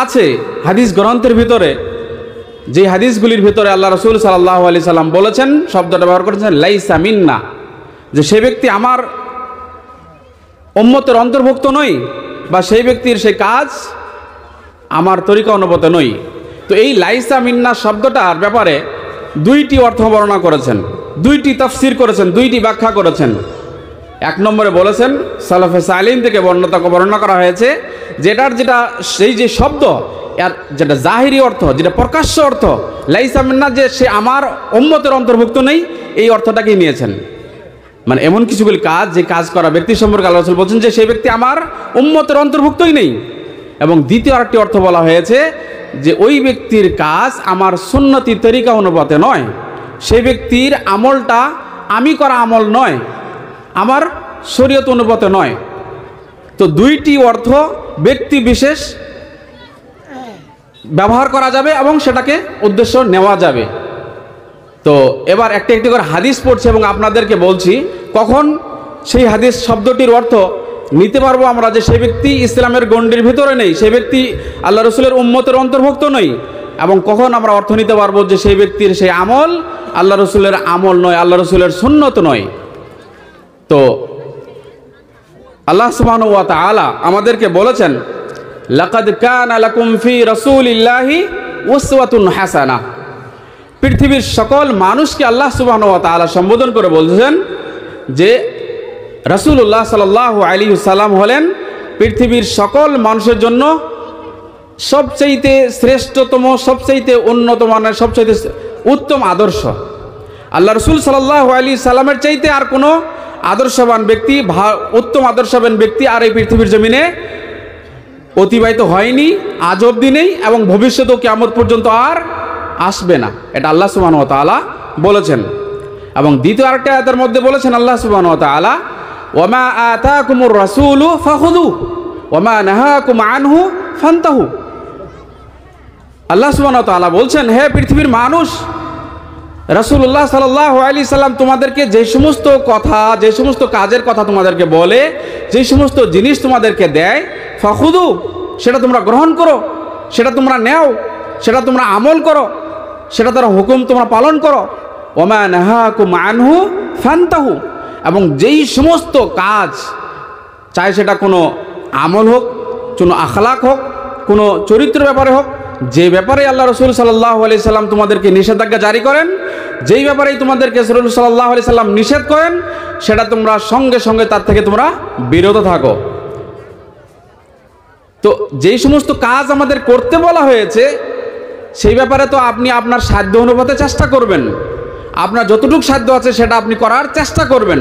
আছে হাদিস গ্রন্থের ভিতরে, যে হাদিসগুলির ভিতরে আল্লাহ রসুল সাল্লাল্লাহু আলাইহি সাল্লাম বলেছেন, শব্দটা ব্যবহার করেছেন লাইসা মিন্না, যে সেই ব্যক্তি আমার উম্মতের অন্তর্ভুক্ত নই, বা সেই ব্যক্তির সেই কাজ আমার তরিকা অনুমত নই। তো এই লাইসা মিন্না শব্দটার ব্যাপারে দুইটি অর্থ বর্ণনা করেছেন, দুইটি তাফসির করেছেন, দুইটি ব্যাখ্যা করেছেন। এক নম্বরে বলেছেন, সালাফে সালিন থেকে বর্ণনা করা হয়েছে, যেটা সেই যে শব্দ, এর যেটা জাহিরি অর্থ, যেটা প্রকাশ্য অর্থ, লাইসা মিন্না, যে সে আমার উম্মতের অন্তর্ভুক্ত নেই, এই অর্থটাকেই নিয়েছেন। মানে এমন কিছুগুলি কাজ, যে কাজ করা ব্যক্তি সম্পর্কে আল্লাহ রাসূল বলছেন যে সেই ব্যক্তি আমার উম্মতের অন্তর্ভুক্তই নেই। এবং দ্বিতীয় আরেকটি অর্থ বলা হয়েছে যে ওই ব্যক্তির কাজ আমার সুন্নতি তরিকা অনুপাতে নয়, সেই ব্যক্তির আমলটা আমি করা আমল নয়, আমার শরীয়ত অনুপাতে নয়। তো দুইটি অর্থ ব্যক্তি বিশেষ ব্যবহার করা যাবে এবং সেটাকে উদ্দেশ্য নেওয়া যাবে। তো এবার একটি একটি করে হাদিস পড়ছি এবং আপনাদেরকে বলছি কখন সেই হাদিস শব্দটির অর্থ নিতে পারবো আমরা, যে সেই ব্যক্তি ইসলামের গণ্ডির ভিতরে নেই, সেই ব্যক্তি আল্লাহ রসুলের উম্মতের অন্তর্ভুক্ত নই, এবং কখন আমরা অর্থ নিতে পারবো যে সেই ব্যক্তির সেই আমল আল্লাহ রসুলের আমল নয়, আল্লাহ রসুলের সুন্নত নয়। তো আল্লাহ সুবহানাহু ওয়া তাআলা আমাদেরকে বলেছেন, লাকাদ কানা লাকুম ফি রাসূলিল্লাহি উসওয়াতুন হাসানাহ। পৃথিবীর সকল মানুষকে আল্লাহ সুবহানাহু ওয়া তাআলা সম্বোধন করে বলছেন যে রাসূলুল্লাহ সাল্লাল্লাহু আলাইহি ওয়াসাল্লাম হলেন পৃথিবীর সকল মানুষের জন্য সবচাইতে শ্রেষ্ঠতম, সবচাইতে উন্নত মানের, সবচাইতে উত্তম আদর্শ। আল্লাহ রসুল সাল্লাল্লাহু আলাইহি সাল্লামের চাইতে আর কোনো আদর্শবান ব্যক্তি, উত্তম আদর্শবান ব্যক্তি আর এই পৃথিবীর জমিনে অতিবাহিত হয়নি, আজ অবধি নেই, এবং ভবিষ্যতেও কিয়ামত পর্যন্ত আর আসবে না। এটা আল্লাহ সুবহানাহু ওয়া তাআলা বলেছেন। এবং দ্বিতীয় আরেকটা আয়াতের মধ্যে বলেছেন আল্লাহ সুবহানাহু ওয়া তাআলা, ওয়ামা আতাকুমুর রাসূলু ফাখুযু ওয়ামা নাহাকুম আনহু ফান্তাহু। আল্লাহ সুবহানাহু ওয়া তাআলা বলছেন, হে পৃথিবীর মানুষ, রাসূলুল্লাহ সাল্লাল্লাহু আলাইহি সাল্লাম তোমাদেরকে যে সমস্ত কথা, যে সমস্ত কাজের কথা তোমাদেরকে বলে, যে সমস্ত জিনিস তোমাদেরকে দেয়, ফাখুযু, সেটা তোমরা গ্রহণ করো, সেটা তোমরা নেও, সেটা তোমরা আমল করো, সেটা তার হুকুম তোমরা পালন করো। ওমা নাহাকুম আনহু ফান্তাহু, এবং যেই সমস্ত কাজ, চাই সেটা কোনো আমল হোক, কোনো আখলাক হোক, কোনো চরিত্র ব্যাপারে হোক, যে ব্যাপারে আল্লাহ রসুল সাল্লাল্লাহু আলাইহি সাল্লাম তোমাদেরকে নিষেধাজ্ঞা জারি করেন, যেই ব্যাপারেই তোমাদেরকে রাসূল সাল্লাল্লাহু আলাইহি সাল্লাম নিষেধ করেন, সেটা তোমরা সঙ্গে সঙ্গে তার থেকে তোমরা বিরত থাকো। তো যেই সমস্ত কাজ আমাদের করতে বলা হয়েছে, সেই ব্যাপারে তো আপনি আপনার সাধ্য অনুপাতে চেষ্টা করবেন, আপনার যতটুকু সাধ্য আছে সেটা আপনি করার চেষ্টা করবেন।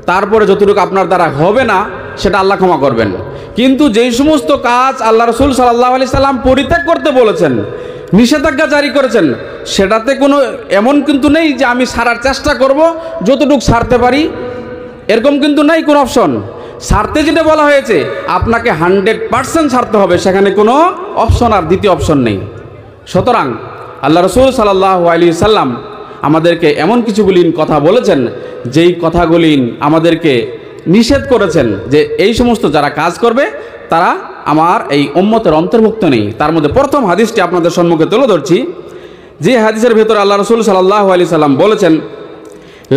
তারপরে যতটুকু আপনার দ্বারা হবে না সেটা আল্লাহ ক্ষমা করবেন। কিন্তু যেই সমস্ত কাজ আল্লাহ রসুল সাল্লাল্লাহু আলাইহি সাল্লাম পরিত্যাগ করতে বলেছেন, নিষেধাজ্ঞা জারি করেছেন, সেটাতে কোনো এমন কিন্তু নেই যে আমি সারার চেষ্টা করব, যতটুকু সারতে পারি, এরকম কিন্তু নেই কোনো অপশন। সারতে যেটা বলা হয়েছে আপনাকে 100% সারতে হবে, সেখানে কোনো অপশন আর দ্বিতীয় অপশন নেই। সুতরাং আল্লাহ রসুল সাল্লাল্লাহু আলাইহি সাল্লাম আমাদেরকে এমন কিছুগুলি কথা বলেছেন, যেই কথাগুলি আমাদেরকে নিষেধ করেছেন যে এই সমস্ত যারা কাজ করবে তারা আমার এই উম্মতের অন্তর্ভুক্ত নেই। তার মধ্যে প্রথম হাদিসটি আপনাদের সম্মুখে তুলে ধরছি, যে হাদিসের ভিতরে আল্লাহ রসুল সাল্লাল্লাহু আলাইহি সাল্লাম বলেছেন,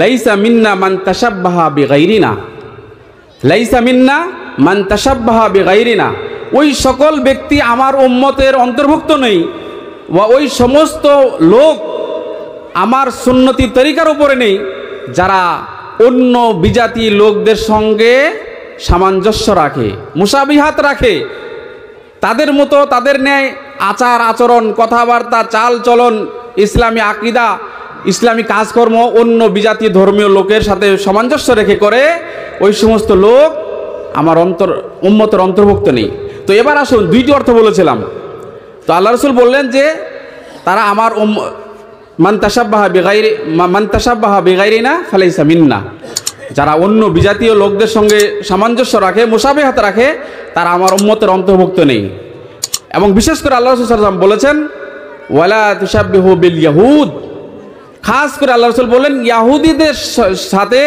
লাইসা মিন্না মান তাশাব্বাহা বিগাইরিনা, লাইসা মিন্না মান তাশাব্বাহা বিগাইরিনা, ওই সকল ব্যক্তি আমার উম্মতের অন্তর্ভুক্ত নেই, বা ওই সমস্ত লোক আমার সুন্নতি তরিকার উপরে নেই যারা অন্য বিজাতি লোকদের সঙ্গে সামঞ্জস্য রাখে, মুসাবিহাত রাখে, তাদের মতো তাদের ন্যায় আচার আচরণ, কথাবার্তা, চাল চলন, ইসলামী আকীদা, ইসলামী কাজকর্ম অন্য বিজাতি ধর্মীয় লোকের সাথে সামঞ্জস্য রেখে করে, ওই সমস্ত লোক আমার উম্মতের অন্তর্ভুক্ত নেই। তো এবার আসুন, দুইটি অর্থ বলেছিলাম। তো আল্লাহ রসুল বললেন যে তারা আমার মান তাশাব্বাহা বিগাইরিনা ফালাইসা মিন্না, যারা অন্য বিজাতীয় লোকদের সঙ্গে সামঞ্জস্য রাখে, মুসাবিহাত রাখে, তারা আমার উম্মতের অন্তর্ভুক্ত নেই। এবং বিশেষ করে আল্লাহ রাসূল সাল্লাল্লাহু আলাইহি ওয়াসাল্লাম বলেছেন, ওয়ালা তুশাব্বিহু বিল ইয়াহুদ, খাস করে আল্লাহ রাসূল বলেন ইয়াহুদীদের সাথে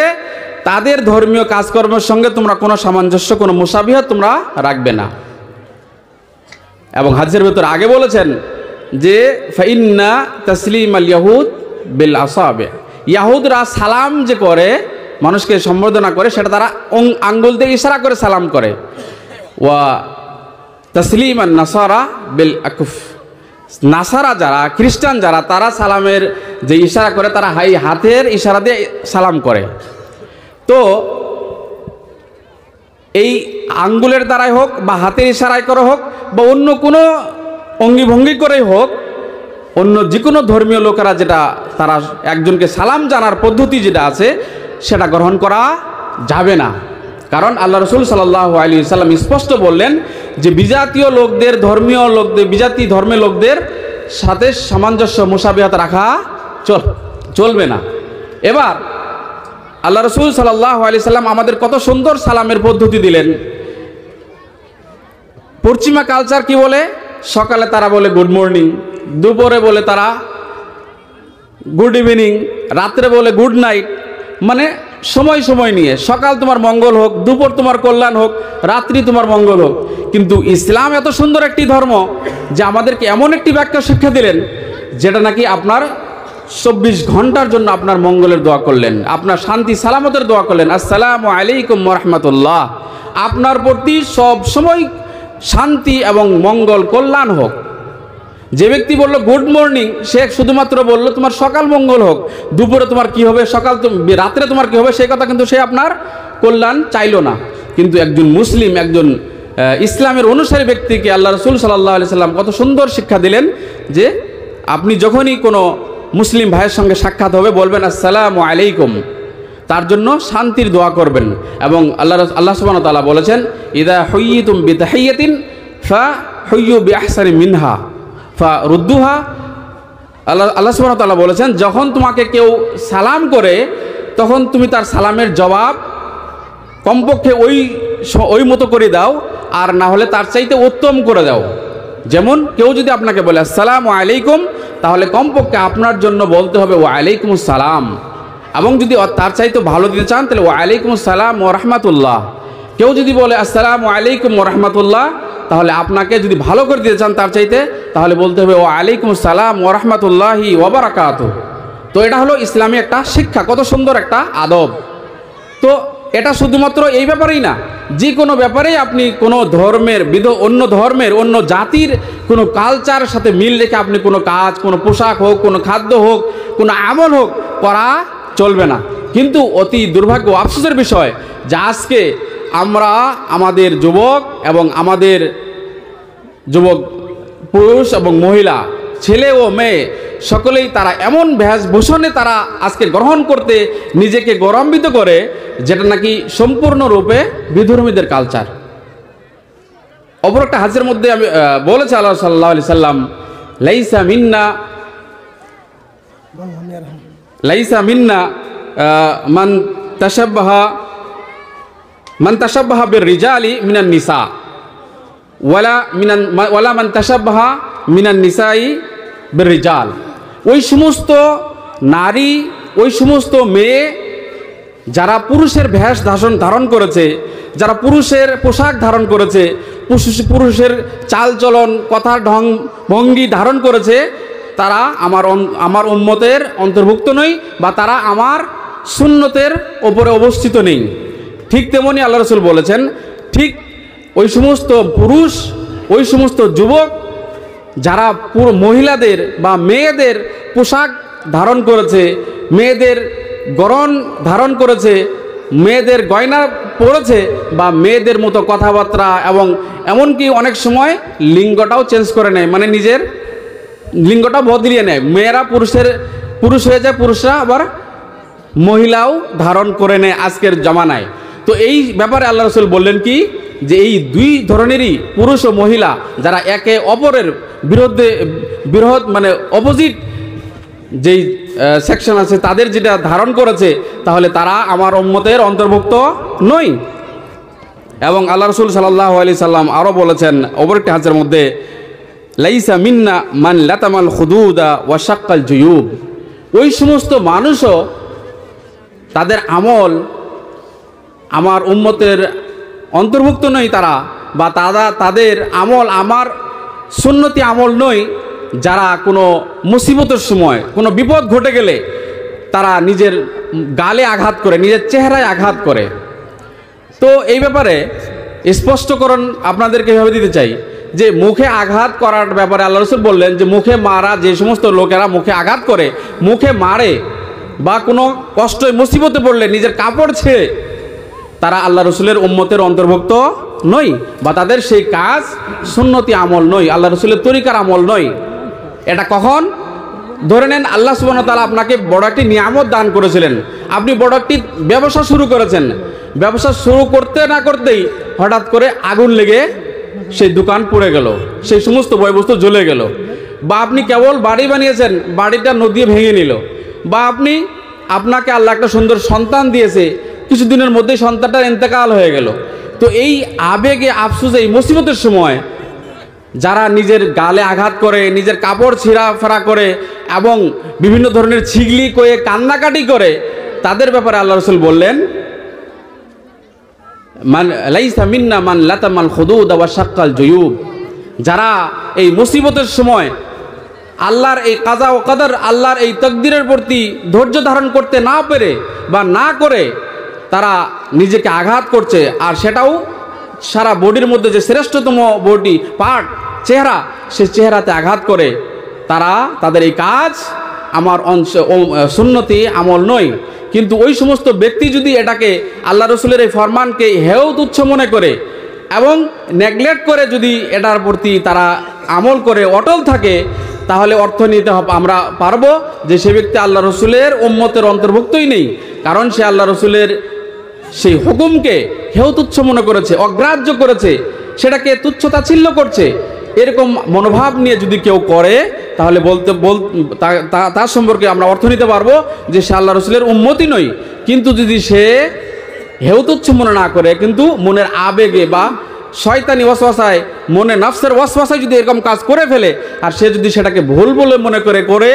তাদের ধর্মীয় কাজকর্মের সঙ্গে তোমরা কোনো সামঞ্জস্য, কোনো মুসাবিহাত তোমরা রাখবে না। এবং হাদিসের ভেতর আগে বলেছেন যে ফাইন্না তাসলিম আল ইয়াহুদ বিল আসাবে, ইয়াহুদরা সালাম যে করে, মানুষকে সম্বোধনা করে, সেটা তারা আঙ্গুল দিয়ে ইশারা করে সালাম করে। ওয়া তাসলিম আন নাসারা বিল আকুফ, নাসারা যারা, খ্রিস্টান যারা, তারা সালামের যে ইশারা করে তারা হাতের ইশারা দিয়ে সালাম করে। তো এই আঙ্গুলের দ্বারাই হোক বা হাতের ইশারায় করে হোক বা অন্য কোনো অঙ্গিভঙ্গি করেই হোক, অন্য যে কোনো ধর্মীয় লোকেরা যেটা তারা একজনকে সালাম জানার পদ্ধতি যেটা আছে সেটা গ্রহণ করা যাবে না। কারণ আল্লাহ রসুল সাল্লাল্লাহু আলাইহি সাল্লাম স্পষ্ট বললেন যে বিজাতীয় লোকদের, ধর্মীয় লোকদের, বিজাতি ধর্মের লোকদের সাথে সামঞ্জস্য মুসাবিহাত রাখা চলবে না। এবার আল্লাহ রসুল সাল্লাল্লাহু আলাইহি সাল্লাম আমাদের কত সুন্দর সালামের পদ্ধতি দিলেন। পশ্চিমা কালচার কি বলে? সকালে তারা বলে গুড মর্নিং, দুপুরে বলে তারা গুড ইভিনিং, রাত্রে বলে গুড নাইট, মানে সময় সময় নিয়ে, সকাল তোমার মঙ্গল হোক, দুপুর তোমার কল্যাণ হোক, রাত্রি তোমার মঙ্গল হোক। কিন্তু ইসলাম এত সুন্দর একটি ধর্ম যে আমাদেরকে এমন একটি ব্যাখ্যা শিক্ষা দিলেন যেটা নাকি আপনার 24 ঘন্টার জন্য আপনার মঙ্গলের দোয়া করলেন, আপনার শান্তি সালামতের দোয়া করলেন, আসসালামু আলাইকুম ওয়া রাহমাতুল্লাহ, আপনার প্রতি সব সময় শান্তি এবং মঙ্গল কল্যাণ হোক। যে ব্যক্তি বলল গুড মর্নিং, সে শুধুমাত্র বলল তোমার সকাল মঙ্গল হোক, দুপুরে তোমার কি হবে, রাত্রে তোমার কি হবে, সেই কথা কিন্তু সে আপনার কল্যাণ চাইলো না। কিন্তু একজন মুসলিম, একজন ইসলামের অনুসারী ব্যক্তিকে আল্লাহ রসুল সাল্লাল্লাহু আলাইহি সাল্লাম কত সুন্দর শিক্ষা দিলেন যে আপনি যখনই কোনো মুসলিম ভাইয়ের সঙ্গে সাক্ষাৎ হবে বলবেন আসসালামু আলাইকুম, তার জন্য শান্তির দোয়া করবেন। এবং আল্লাহ সুবহানাহু ওয়া তাআলা বলেছেন ইদা হুয়্যিতুম বিতাহিয়াতিন ফাহুয়্যু বিআহসানি মিনহা ফারুদ্দুহা। আল্লাহ সুবহানাহু ওয়া তাআলা বলেছেন যখন তোমাকে কেউ সালাম করে তখন তুমি তার সালামের জবাব কমপক্ষে ওই মতো করে দাও, আর না হলে তার চাইতে উত্তম করে দাও। যেমন কেউ যদি আপনাকে বলে আসসালামু আলাইকুম, তাহলে কমপক্ষে আপনার জন্য বলতে হবে ওয়া আলাইকুম আসসালাম, এবং যদি তার চাইতে ভালো দিতে চান তাহলে ওয়া আলাইকুম আসসালাম ওয়া রাহমাতুল্লাহ। কেউ যদি বলে আসসালামু আলাইকুম ওয়া রাহমাতুল্লাহ, তাহলে আপনাকে যদি ভালো করে দিতে চান তার চাইতে, তাহলে বলতে হবে ওয়া আলাইকুম আসসালাম ওয়া রাহমাতুল্লাহি ওয়া বারাকাতুহু। তো এটা হলো ইসলামী একটা শিক্ষা, কত সুন্দর একটা আদব। তো এটা শুধুমাত্র এই ব্যাপারেই না, যে কোনো ব্যাপারেই আপনি কোনো ধর্মের অন্য ধর্মের, অন্য জাতির কোনো কালচারের সাথে মিল রেখে আপনি কোনো কাজ, কোনো পোশাক হোক, কোনো খাদ্য হোক, কোনো আমল হোক করা চলবে না। কিন্তু অতি দুর্ভাগ্য, আফসোসের বিষয় যে আজকে আমরা আমাদের যুবক এবং আমাদের যুবক পুরুষ এবং মহিলা, ছেলে ও মেয়ে সকলেই তারা এমন বেশভূষণে তারা আজকে গ্রহণ করতে নিজেকে গৌরবান্বিত করে যেটা নাকি সম্পূর্ণরূপে বিধর্মীদের কালচার। অপর একটা হাদিসের মধ্যে আমি বলেছি আল্লাহ সাল্লাল্লাহু আলাইহি সাল্লাম লাইসা মিন্না মান তাশাব্বাহা বির রিজালি মিনান নিসা ওয়ালা মান তাশাব্বাহা মিনান নিসাই বির রিজাল। ওই সমস্ত নারী, ওই সমস্ত মেয়ে যারা পুরুষের বেশ ধারণ করেছে, যারা পুরুষের পোশাক ধারণ করেছে, পুরুষের চালচলন, কথার ভঙ্গি ধারণ করেছে, তারা আমার উম্মতের অন্তর্ভুক্ত নয় বা তারা আমার সুন্নতের ওপরে অবস্থিত নেই। ঠিক তেমনি আল্লাহ রাসূল বলেছেন, ঠিক ওই সমস্ত পুরুষ, ওই সমস্ত যুবক যারা মহিলাদের বা মেয়েদের পোশাক ধারণ করেছে, মেয়েদের গড়ন ধারণ করেছে, মেয়েদের গয়না পরেছে বা মেয়েদের মতো কথাবার্তা, এবং এমনকি অনেক সময় লিঙ্গটাও চেঞ্জ করে নেয়, মানে নিজের লিঙ্গটা বদলিয়ে নেয়। মেয়েরা পুরুষ হয়ে যায়, পুরুষরা আবার মহিলাও ধারণ করে নেয় আজকের জামানায়। তো এই ব্যাপারে আল্লাহ রাসূল বললেন কি, যে এই দুই ধরনেরই পুরুষ ও মহিলা যারা একে অপরের বিরোধ মানে অপোজিট যেই সেকশন আছে তাদের যেটা ধারণ করেছে, তাহলে তারা আমার উম্মতের অন্তর্ভুক্ত নয়। এবং আল্লাহ রাসূল সাল্লাল্লাহু আলাইহি সাল্লাম আরও বলেছেন অপর একটি হাদিসের মধ্যে, লাইসা মিন্না মান লাতামাল খুদুদা ওয়া শাক্কাল জুয়ুব। ওই সমস্ত মানুষও তাদের আমল আমার উম্মতের অন্তর্ভুক্ত নয় তারা, বা তাদের আমল আমার সুন্নতি আমল নয় যারা কোনো মুসিবতের সময় কোনো বিপদ ঘটে গেলে তারা নিজের গালে আঘাত করে, নিজের চেহারায় আঘাত করে। তো এই ব্যাপারে স্পষ্টকরণ আপনাদেরকে এভাবে দিতে চাই যে মুখে আঘাত করার ব্যাপারে আল্লাহ রাসূল বললেন যে মুখে মারা, যে সমস্ত লোকেরা মুখে আঘাত করে, মুখে মারে বা কোনো কষ্ট মুসিবতে পড়লে নিজের কাপড় ছেড়ে, তারা আল্লাহ রাসূলের উম্মতের অন্তর্ভুক্ত নয়, বা তাদের সেই কাজ সুন্নতি আমল নয়, আল্লাহ রাসূলের তরিকার আমল নয়। এটা কখন? ধরে নেন আল্লাহ সুবহানাহু ওয়া তাআলা আপনাকে বড় একটি নিয়ামত দান করেছিলেন, আপনি বড় একটি ব্যবসা শুরু করেছেন, ব্যবসা শুরু করতে না করতেই হঠাৎ করে আগুন লেগে সেই দোকান পুড়ে গেল, সেই সমস্ত বয়বস্তু জ্বলে গেল। বা আপনি কেবল বাড়ি বানিয়েছেন, বাড়িটা নদী ভেঙে নিল। বা আপনাকে আল্লাহ একটা সুন্দর সন্তান দিয়েছে, কিছুদিনের মধ্যেই সন্তানটার ইন্তেকাল হয়ে গেল। তো এই আবেগে আফসোস, এই মুসিবতের সময় যারা নিজের গালে আঘাত করে, নিজের কাপড় ছিঁড়াফেরা করে এবং বিভিন্ন ধরনের ছিগলি কয়ে কান্নাকাটি করে, তাদের ব্যাপারে আল্লাহ রাসূল বললেন মান লাইসা মিন্না মান লাতামাল খুদুদ ওয়া শাক্কাল জুয়ুব। যারা এই মুসিবতের সময় আল্লাহর এই কাজা ও কদর, আল্লাহর এই তকদিরের প্রতি ধৈর্য ধারণ করতে না পেরে বা না করে তারা নিজেকে আঘাত করছে, আর সেটাও সারা বডির মধ্যে যে শ্রেষ্ঠতম বডি পার্ট চেহারা, সে চেহারাতে আঘাত করে, তাদের এই কাজ আমার সুন্নতি আমল নয়। কিন্তু ওই সমস্ত ব্যক্তি যদি এটাকে আল্লাহ রসুলের এই ফরমানকে হেয় তুচ্ছ মনে করে এবং নেগলেক্ট করে যদি এটার প্রতি তারা আমল করে অটল থাকে, তাহলে অর্থ নিতে হবে আমরা পারবো যে সে ব্যক্তি আল্লাহ রসুলের উম্মতের অন্তর্ভুক্তই নেই, কারণ সে আল্লাহ রসুলের সেই হুকুমকে হেয় তুচ্ছ মনে করেছে, অগ্রাহ্য করেছে, সেটাকে তুচ্ছ তাচ্ছিল্য করছে। এরকম মনোভাব নিয়ে যদি কেউ করে, তাহলে তার সম্পর্কে আমরা অর্থ নিতে পারবো যে সে আল্লাহ রসুলের উম্মতই নয়। কিন্তু যদি সে হেয় তুচ্ছ মনে না করে, কিন্তু মনের আবেগে বা শয়তানি ওয়াসওয়াসায়, মনে নফসের ওয়াসওয়াসায় যদি এরকম কাজ করে ফেলে, আর সে যদি সেটাকে ভুল বলে মনে করে,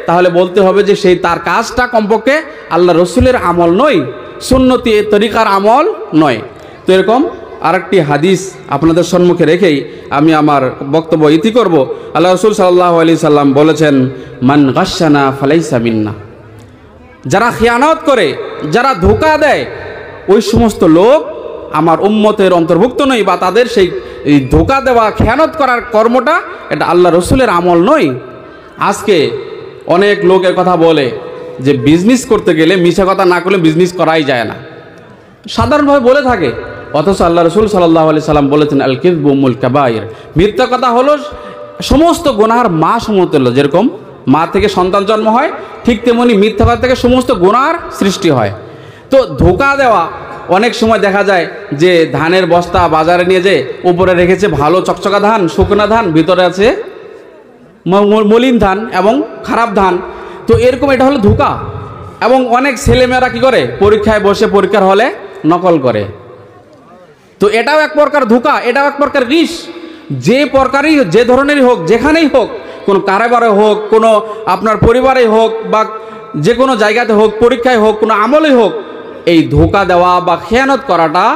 তাহলে বলতে হবে যে সেই তার কাজটা কমপক্ষে আল্লাহ রসুলের আমল নয়, সুন্নতি তরিকার আমল নয়। তো এরকম আরেকটি হাদিস আপনাদের সম্মুখে রেখেই আমি আমার বক্তব্য ইতি করব। আল্লাহ রসুল সাল্লাল্লাহু আলাইহি সাল্লাম বলেছেন, মান গাশশানা ফালাইসা মিন্না। যারা খিয়ানত করে, যারা ধোঁকা দেয়, ওই সমস্ত লোক আমার উম্মতের অন্তর্ভুক্ত নয়, বা তাদের সেই ধোঁকা দেওয়া, খেয়ানত করার কর্মটা এটা আল্লাহ রসুলের আমল নয়। আজকে অনেক লোকের কথা বলে যে বিজনেস করতে গেলে মিছা কথা না করলে বিজনেস করাই যায় না, সাধারণভাবে বলে থাকে। অথচ আল্লাহ রসুল সাল্লাল্লাহু আলাইহি সাল্লাম বলেছেন, আল কিযবু উম্মুল কাবাইর। মিথ্যা কথা হলো সমস্ত গুনাহর মা সমতুল্য। যেরকম মা থেকে সন্তান জন্ম হয়, ঠিক তেমনি মিথ্যা কথা থেকে সমস্ত গুনাহর সৃষ্টি হয়। তো ধোঁকা দেওয়া, অনেক সময় দেখা যায় যে ধানের বস্তা বাজারে নিয়ে যেয়ে উপরে রেখেছে ভালো চকচকা ধান, শুকনা ধান, ভিতরে আছে মলিন ধান এবং খারাপ ধান। তো এরকম এটা হলো ধোঁকা। এবং অনেক ছেলেমেয়েরা কী করে, পরীক্ষায় বসে পরীক্ষার হলে নকল করে। তো এটাও এক প্রকার ধোঁকা, এটাও এক প্রকার রিস। যে প্রকারই, যে ধরনেরই হোক, যেখানেই হোক, কোনো কারবারে হোক, কোনো আপনার পরিবারে হোক, বা যে কোনো জায়গাতে হোক, পরীক্ষায় হোক, কোনো আমলেই হোক, এই ধোঁকা দেওয়া বা খেয়ানত করাটা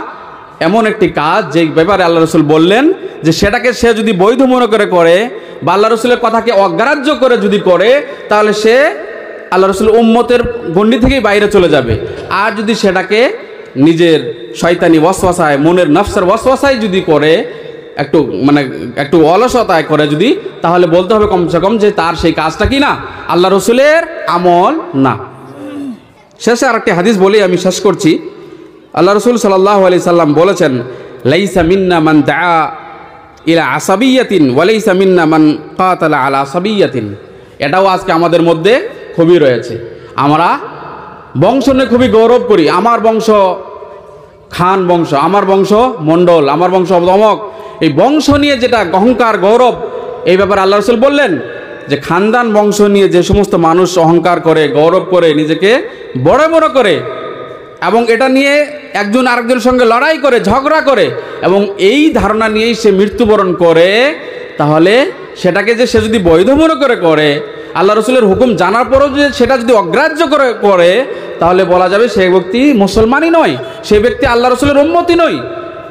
এমন একটি কাজ যে ব্যাপারে আল্লাহ রসুল বললেন যে সেটাকে সে যদি বৈধ মনে করে বা আল্লাহ রসুলের কথাকে অগ্রাহ্য করে যদি করে, তাহলে সে আল্লাহ রসুল উম্মতের গণ্ডি থেকেই বাইরে চলে যাবে। আর যদি সেটাকে নিজের শয়তানি ওয়াসওয়াসায়, মনের নফসের ওয়াসওয়াসায় যদি করে, একটু অলসতায় করে যদি, তাহলে বলতে হবে কমসে কম যে তার সেই কাজটা কি না, আল্লাহ রসুলের আমল না। শেষে আরেকটি হাদিস বলেই আমি শেষ করছি। আল্লাহ রসুল সাল্লাল্লাহু আলাইহি সাল্লাম বলেছেন, লাইসা মিন্না মান দাআ ইলা আসাবিয়াতিন ওয়া লাইসা মিন্না মান কাতালা আলা আসাবিয়াতিন। এটাও আজকে আমাদের মধ্যে খুবই রয়েছে। আমরা বংশ নিয়ে খুবই গৌরব করি, আমার বংশ খান বংশ, আমার বংশ মণ্ডল, আমার বংশ অমক। এই বংশ নিয়ে যেটা অহংকার, গৌরব, এই ব্যাপারে আল্লাহ রসুল বললেন যে খানদান বংশ নিয়ে যে সমস্ত মানুষ অহংকার করে, গৌরব করে, নিজেকে বড় বড় করে, এবং এটা নিয়ে একজন আরেকজনের সঙ্গে লড়াই করে, ঝগড়া করে, এবং এই ধারণা নিয়েই সে মৃত্যুবরণ করে, তাহলে সেটাকে যে সে যদি বৈধ মনে করে আল্লাহ রসুলের হুকুম জানার পরও যে সেটা যদি অগ্রাহ্য করে, তাহলে বলা যাবে সেই ব্যক্তি মুসলমানই নয়, সেই ব্যক্তি আল্লাহ রসুলের উম্মতই নয়।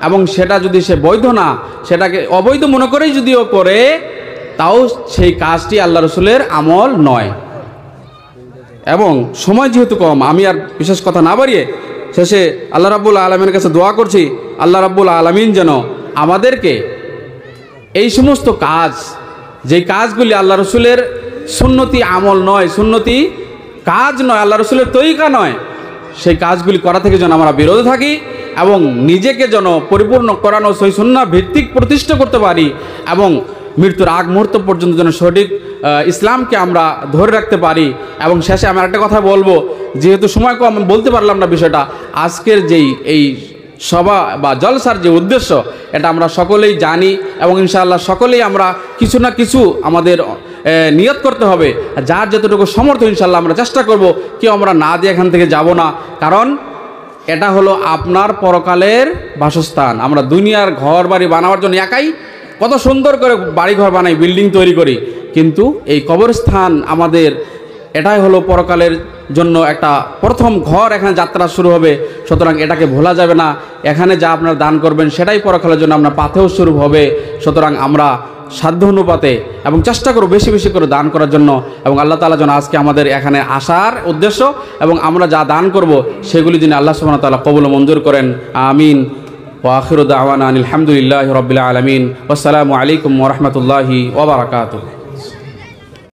এবং সেটা যদি সে বৈধ না, সেটাকে অবৈধ মনে করেই যদিও করে, তাও সেই কাজটি আল্লাহ রসুলের আমল নয়। এবং সময় যেহেতু কম, আমি আর বিশেষ কথা না বাড়িয়ে শেষে আল্লাহ রাব্বুল আলামিনের কাছে দোয়া করছি, আল্লাহ রাব্বুল আলামিন যেন আমাদেরকে এই সমস্ত কাজ, যেই কাজগুলি আল্লাহ রসুলের সুন্নতি আমল নয়, সুন্নতি কাজ নয়, আল্লাহ রসুলের তরিকা নয়, সেই কাজগুলি করা থেকে যেন আমরা বিরত থাকি এবং নিজেকে যেন পরিপূর্ণ করানো সেই সুন্নাহ ভিত্তিক প্রতিষ্ঠা করতে পারি এবং মৃত্যুর আগ মুহূর্ত পর্যন্ত যেন সঠিক ইসলামকে আমরা ধরে রাখতে পারি। এবং শেষে আমি একটা কথা বলবো, যেহেতু সময় কম আমি বলতে পারলাম না বিষয়টা, আজকের যেই এই সভা বা জলসার যে উদ্দেশ্য, এটা আমরা সকলেই জানি এবং ইনশাআল্লাহ সকলেই আমরা কিছু না কিছু আমাদের নিয়ত করতে হবে। যার যতটুকু সমর্থ ইনশাআল্লাহ আমরা চেষ্টা করব কেউ আমরা না দিয়ে এখান থেকে যাব না, কারণ এটা হলো আপনার পরকালের বাসস্থান। আমরা দুনিয়ার ঘর বাড়ি বানাবার জন্য একাই কত সুন্দর করে বাড়ি ঘর বানাই, বিল্ডিং তৈরি করি, কিন্তু এই কবরস্থান আমাদের এটাই হলো পরকালের জন্য একটা প্রথম ঘর, এখানে যাত্রা শুরু হবে। সুতরাং এটাকে ভোলা যাবে না। এখানে যা আপনারা দান করবেন সেটাই পরকালের জন্য আপনার পাথেও শুরু হবে। সুতরাং আমরা সাধ্য অনুপাতে এবং চেষ্টা করব বেশি বেশি করে দান করার জন্য, এবং আল্লাহ তাআলা যেন আজকে আমাদের এখানে আসার উদ্দেশ্য এবং আমরা যা দান করব সেগুলি যিনি আল্লাহ সুবহানাহু ওয়া তাআলা কবুল ও মঞ্জুর করেন। আমিন। ওয়া আখিরু দাওয়ানা আলহামদুলিল্লাহি রাব্বিল আলামিন। ওয়াসসালামু আলাইকুম ওয়া রাহমাতুল্লাহি ওয়া বারাকাতুহু।